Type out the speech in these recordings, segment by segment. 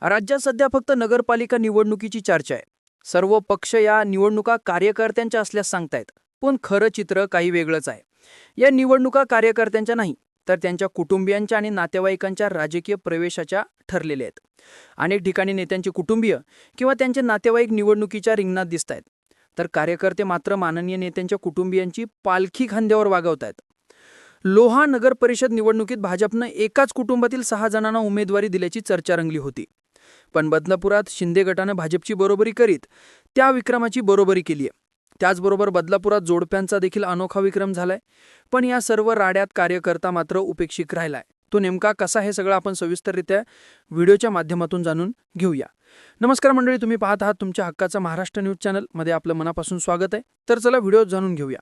राज्यात सध्या फक्त नगरपालिका निवडणुकीची चर्चा आहे. सर्व पक्ष या निवडणुका कार्यकर्त्यांच्या असल्यास सांगतायत. पण खरं चित्र काही वेगळंच आहे. या निवडणुका कार्यकर्त्यांच्या नाही, तर त्यांच्या कुटुंबियांच्या आणि नातेवाईकांच्या राजकीय प्रवेशाच्या ठरलेल्या आहेत. अनेक ठिकाणी नेत्यांचे कुटुंबीय किंवा त्यांचे नातेवाईक निवडणुकीच्या रिंगणात दिसत आहेत, तर कार्यकर्ते मात्र माननीय नेत्यांच्या कुटुंबियांची पालखी खांद्यावर वागवतायत. लोहा नगर परिषद निवडणुकीत भाजपनं एकाच कुटुंबातील 6 जणांना उमेदवारी दिल्याची चर्चा रंगली होती. पण बदलापुरात शिंदे गटानं भाजपची बरोबरी करीत त्या विक्रमाची बरोबरी केली आहे. त्याचबरोबर बदलापुरात जोडप्यांचा देखील अनोखा विक्रम झालाय. पण या सर्व राड्यात कार्यकर्ता मात्र उपेक्षित राहिलाय. तो नेमका कसा हे सगळं आपण सविस्तररित्या व्हिडिओच्या माध्यमातून जाणून घेऊया. नमस्कार मंडळी, तुम्ही पाहत आहात तुमच्या हक्काचा महाराष्ट्र न्यूज चॅनल मध्ये आपलं मनापासून स्वागत आहे. तर चला व्हिडिओ जाणून घेऊया.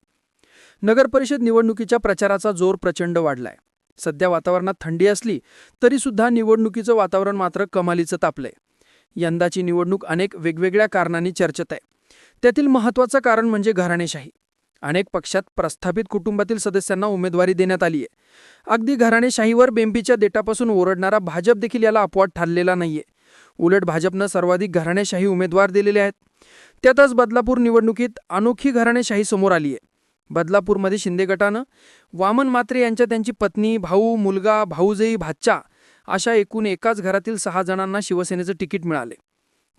नगर परिषद निवडणुकीच्या प्रचाराचा जोर प्रचंड वाढलाय. सध्या वातावरणात थंडी असली तरी सुद्धा निवडणुकीचं वातावरण मात्र कमालीचं तापलंय. यंदाची निवडणूक अनेक वेगवेगळ्या कारणांनी चर्चेत आहे. त्यातील महत्त्वाचं कारण म्हणजे घराणेशाही. अनेक पक्षात प्रस्थापित कुटुंबातील सदस्यांना उमेदवारी देण्यात आली आहे. अगदी घराणेशाहीवर बेंबीच्या देठापासून ओरडणारा भाजप देखील याला अपवाद ठरलेला नाहीये. उलट भाजपनं सर्वाधिक घराणेशाही उमेदवार दिलेले आहेत. त्यातच बदलापूर निवडणुकीत अनोखी घराणेशाही समोर आली आहे. बदलापूरमध्ये शिंदे गटानं वामन म्हात्रे यांच्या त्यांची पत्नी, भाऊ, मुलगा, भाऊजाई, भाच्या अशा एकूण एकाच घरातील 6 जणांना शिवसेनेचं तिकीट मिळाले.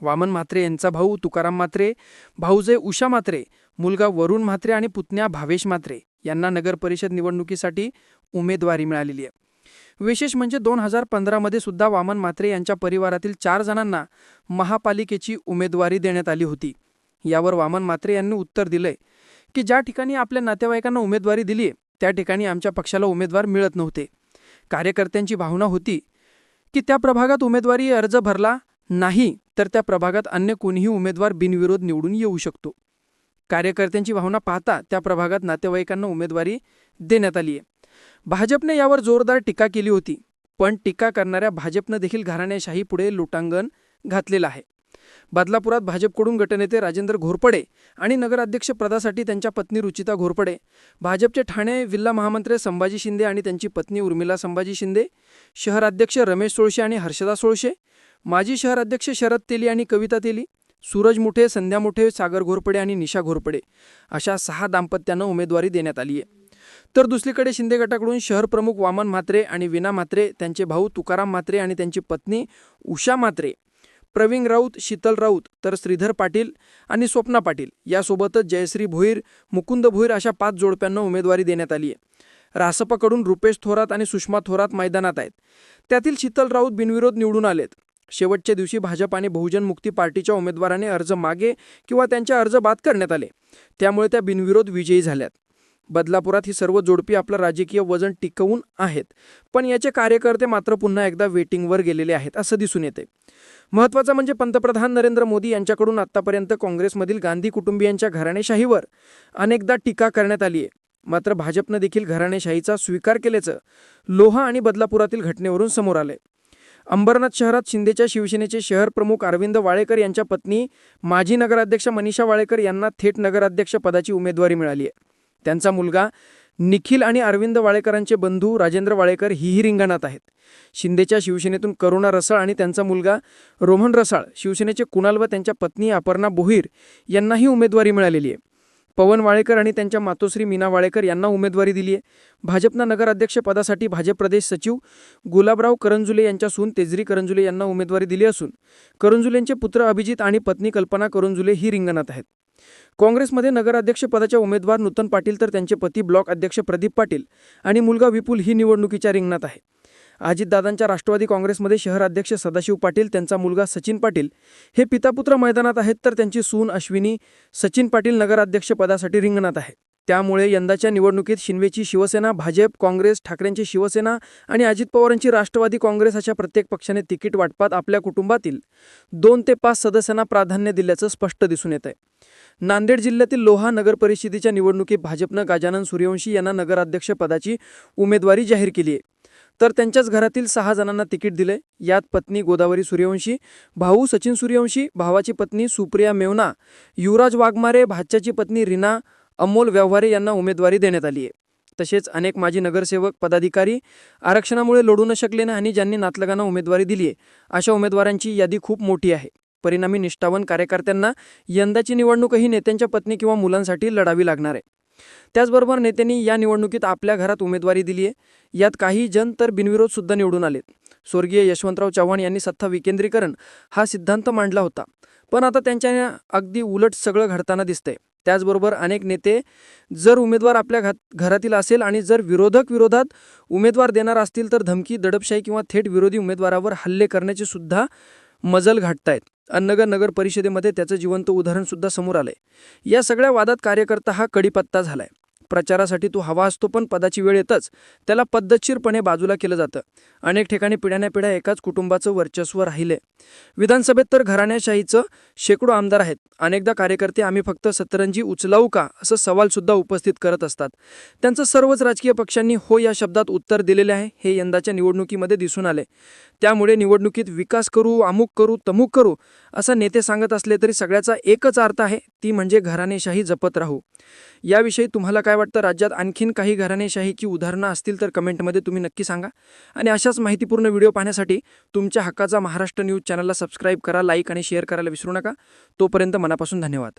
वामन म्हात्रे यांचा भाऊ तुकाराम म्हात्रे, भाऊजाई उषा म्हात्रे, मुलगा वरुण म्हात्रे आणि पुतण्या भावेश म्हात्रे यांना नगर परिषद निवडणुकीसाठी उमेदवारी मिळालेली आहे. विशेष म्हणजे 2015 मध्ये सुद्धा वामन म्हात्रे यांच्या परिवारातील 4 जणांना महापालिकेची उमेदवारी देण्यात आली होती. यावर वामन म्हात्रे यांनी उत्तर दिलंय की ज्या ठिकाणी आपल्या नातेवाईकांना उमेदवारी दिली त्या ठिकाणी आमच्या पक्षाला उमेदवार मिळत नव्हते. कार्यकर्त्यांची भावना होती की त्या प्रभागात उमेदवारी अर्ज भरला नाही तर त्या प्रभागात अन्य कोणीही उमेदवार बिनविरोध निवडून येऊ शकतो. कार्यकर्त्यांची भावना पाहता त्या प्रभागात नातेवाईकांना उमेदवारी देण्यात आली आहे. भाजपने यावर जोरदार टीका केली होती. पण टीका करणाऱ्या भाजपनं देखील घराणेशाही पुढे लोटांगण घातलेलं आहे. बदलापुरात भाजपकडून गटनेते राजेंद्र घोरपडे आणि नगराध्यक्ष पदासाठी त्यांच्या पत्नी रुचिता घोरपडे, भाजपचे ठाणे जिल्हा महामंत्री संभाजी शिंदे आणि त्यांची पत्नी उर्मिला संभाजी शिंदे, शहराध्यक्ष रमेश सोळशे आणि हर्षदा सोळशे, माजी शहराध्यक्ष शरद तेली आणि कविता तेली, सूरज मुठे, संध्या मुठे, सागर घोरपडे आणि निशा घोरपडे अशा 6 दाम्पत्यांना उमेदवारी देण्यात आली आहे. तर दुसरीकडे शिंदे गटाकडून शहर प्रमुख वामन म्हात्रे आणि विना म्हात्रे, त्यांचे भाऊ तुकाराम म्हात्रे आणि त्यांची पत्नी उषा म्हात्रे, प्रवीण राऊत, शीतल राऊत, तर श्रीधर पाटील आणि स्वप्ना पाटील यासोबतच जयश्री भोईर, मुकुंद भोईर अशा 5 जोडप्यांना उमेदवारी देण्यात आली आहे. रासपाकडून रुपेश थोरात आणि सुषमा थोरात मैदानात आहेत. त्यातील शीतल राऊत बिनविरोध निवडून आलेत. शेवटच्या दिवशी भाजप आणि बहुजन मुक्ती पार्टीच्या उमेदवाराने अर्ज मागे किंवा त्यांचे अर्ज बाद करण्यात आले. त्यामुळे त्या बिनविरोध विजयी झाल्यात. बदलापुरात ही सर्व जोडपी आपलं राजकीय वजन टिकवून आहेत. पण याचे कार्यकर्ते मात्र पुन्हा एकदा वेटिंगवर गेलेले आहेत असं दिसून येते. महत्त्वाचं म्हणजे पंतप्रधान नरेंद्र मोदी यांच्याकडून आतापर्यंत काँग्रेसमधील गांधी कुटुंबियांच्या घराणेशाहीवर अनेकदा टीका करण्यात आली आहे. मात्र भाजपनं देखील घराणेशाहीचा स्वीकार केल्याचं लोहा आणि बदलापुरातील घटनेवरून समोर आलंय. अंबरनाथ शहरात शिंदेच्या शिवसेनेचे शहर प्रमुख अरविंद वाळेकर यांच्या पत्नी माजी नगराध्यक्ष मनीषा वाळेकर यांना थेट नगराध्यक्ष पदाची उमेदवारी मिळाली आहे. त्यांचा मुलगा निखिल आणि अरविंद वाळेकरांचे बंधू राजेंद्र वाळेकर ही रिंगणात आहेत. शिंदेच्या शिवसेनेतून करुणा रसाळ आणि त्यांचा मुलगा रोहन रसाळ, शिवसेनेचे कुणाल व त्यांच्या पत्नी अपर्णा बोहीर यांनाही उमेदवारी मिळालेली आहे. पवन वाळेकर आणि त्यांच्या मातोश्री मीना वाळेकर यांना उमेदवारी दिली आहे. भाजपनं नगराध्यक्ष पदासाठी भाजप प्रदेश सचिव गुलाबराव करंजुले यांच्या सून तेजरी करंजुले यांना उमेदवारी दिली असून करंजुलेंचे पुत्र अभिजित आणि पत्नी कल्पना करंजुले ही रिंगणात आहेत. काँग्रेसमध्ये नगराध्यक्ष पदाच्या उमेदवार नूतन पाटील, तर त्यांचे पती ब्लॉक अध्यक्ष प्रदीप पाटील आणि मुलगा विपुल ही निवडणुकीच्या रिंगणात आहे. अजितदादांच्या राष्ट्रवादी काँग्रेसमध्ये शहराध्यक्ष सदाशिव पाटील, त्यांचा मुलगा सचिन पाटील हे पितापुत्र मैदानात आहेत, तर त्यांची सून अश्विनी सचिन पाटील नगराध्यक्ष पदासाठी रिंगणात आहे. त्यामुळे यंदाच्या निवडणुकीत शिंदेची शिवसेना, भाजप, काँग्रेस, ठाकरेंची शिवसेना आणि अजित पवारांची राष्ट्रवादी काँग्रेस अशा प्रत्येक पक्षाने तिकीट वाटपात आपल्या कुटुंबातील 2 ते 5 सदस्यांना प्राधान्य दिल्याचं स्पष्ट दिसून येत आहे. नांदेड जिल्ह्यातील लोहा नगर परिषदेच्या निवडणुकीत भाजपनं गजानन सूर्यवंशी यांना नगराध्यक्ष पदाची उमेदवारी जाहीर केली आहे. तर त्यांच्याच घरातील 6 जणांना तिकीट दिले. यात पत्नी गोदावरी सूर्यवंशी, भाऊ सचिन सूर्यवंशी, भावाची पत्नी सुप्रिया मेवना, युवराज वाघमारे, भाच्याची पत्नी रीना अमोल व्यवहारे यांना उमेदवारी देण्यात आली आहे. तसेच अनेक माजी नगरसेवक पदाधिकारी आरक्षणामुळे लढू न शकले नाही आणि ज्यांनी नातलगांना उमेदवारी दिली आहे अशा उमेदवारांची यादी खूप मोठी आहे. परिणामी निष्ठावान कार्यकर्त्यांना यंदाची निवडणूकही नेत्यांच्या पत्नी किंवा मुलांसाठी लढावी लागणार आहे. त्याचबरोबर नेत्यांनी या निवडणुकीत आपल्या घरात उमेदवारी दिली आहे. यात काही जण तर बिनविरोध सुद्धा निवडून आलेत. स्वर्गीय यशवंतराव चव्हाण यांनी सत्ता विकेंद्रीकरण हा सिद्धांत मांडला होता, पण आता त्यांच्या अगदी उलट सगळं घडताना दिसतंय. त्याचबरोबर अनेक नेते जर उमेदवार आपल्या घरातील असेल आणि जर विरोधक विरोधात उमेदवार देणार असतील तर धमकी, दडपशाही किंवा थेट विरोधी उमेदवारावर हल्ले करण्याचे सुद्धा मजल घाटतायत. अहमदनगर नगर परिषदेमध्ये त्याचं जिवंत उदाहरण सुद्धा समोर आलंय. या सगळ्या वादात कार्यकर्ता हा कडीपत्ता झालाय. प्रचारासाठी तो हवा असतो, पण पदाची वेळ येतच त्याला पद्धतशीरपणे बाजूला केलं जातं. अनेक ठिकाणी पिढ्यानपिढ्या एकाच कुटुंबाचं वर्चस्व राहिले. विधानसभेत तर घराण्याशाहीचं शेकडो आमदार आहेत. अनेकदा कार्यकर्ते आम्ही फक्त सतरंजी उचलावू का असं सवाल सुद्धा उपस्थित करत असतात. त्यांचं सर्वच राजकीय पक्षांनी हो या शब्दात उत्तर दिलेले आहे. हे यंदाच्या निवडणुकीमध्ये दिसून आले. त्यामुळे निवडणुकीत विकास करू, अमुक करू, तमुक करू असं नेते सांगत असले तरी सगळ्याचा एकच अर्थ आहे, ती म्हणजे घराणेशाही जपत राहू. याविषयी तुम्हाला काय वाटतं? राज्यात आणखीन काही घराणेशाहीची उदाहरणं असतील तर कमेंटमध्ये तुम्ही नक्की सांगा. आणि अशाच माहितीपूर्ण व्हिडिओ पाहण्यासाठी तुमच्या हक्काचा महाराष्ट्र न्यूज चॅनलला सबस्क्राईब करा, लाईक आणि शेअर करायला विसरू नका. तोपर्यंत मनापासून धन्यवाद.